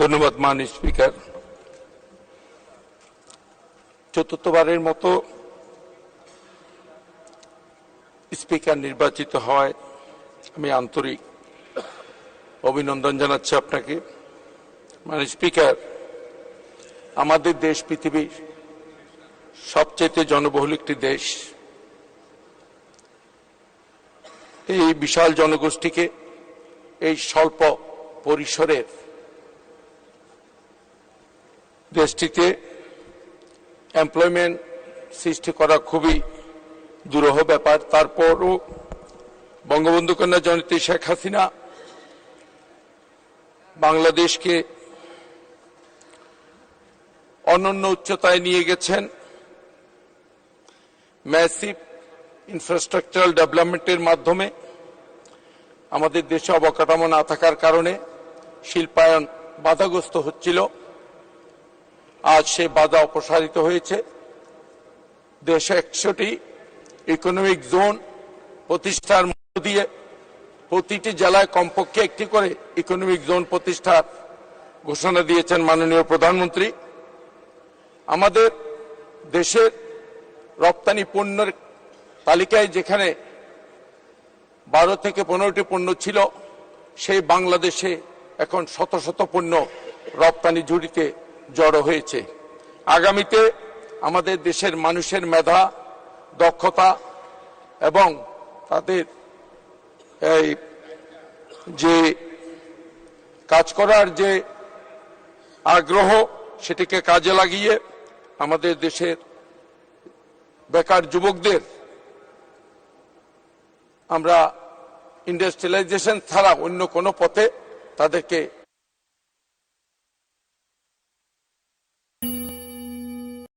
ধন্যবাদ মাননীয় স্পিকার। চতুর্থবারের মতো স্পিকার নির্বাচিত হয় আমি আন্তরিক অভিনন্দন জানাচ্ছি আপনাকে। মাননীয় স্পিকার, আমাদের দেশ পৃথিবীর সবচেয়ে জনবহুল একটি দেশ। এই বিশাল জনগোষ্ঠীকে এই স্বল্প পরিসরের দেশটিতে এমপ্লয়মেন্ট সৃষ্টি করা খুবই দুরূহ ব্যাপার। তারপরও বঙ্গবন্ধু কন্যা জননেত্রী শেখ হাসিনা বাংলাদেশকে অনন্য উচ্চতায় নিয়ে গেছেন। ম্যাসিভ ইনফ্রাস্ট্রাকচারাল ডেভেলপমেন্টের মাধ্যমে আমাদের দেশে অবকাঠামো না থাকার কারণে শিল্পায়ন বাধাগ্রস্ত হচ্ছিল। আজ সে বাধা অপসারিত হয়েছে। দেশে 100টি ইকোনমিক জোন প্রতিষ্ঠার মধ্য দিয়ে প্রতিটি জেলায় কমপক্ষে একটি করে ইকোনমিক জোন প্রতিষ্ঠার ঘোষণা দিয়েছেন মাননীয় প্রধানমন্ত্রী। আমাদের দেশের রপ্তানি পণ্যের তালিকায় যেখানে 12 থেকে 15টি পণ্য ছিল, সেই বাংলাদেশে এখন শত শত পণ্য রপ্তানি ঝুড়িতে জড়ো হয়েছে। আগামীতে আমাদের দেশের মানুষের মেধা, দক্ষতা এবং তাদের এই যে কাজ করার যে আগ্রহ, সেটিকে কাজে লাগিয়ে আমাদের দেশের বেকার যুবকদের আমরা ইন্ডাস্ট্রিয়ালাইজেশন ছাড়া অন্য কোনো পথে তাদেরকে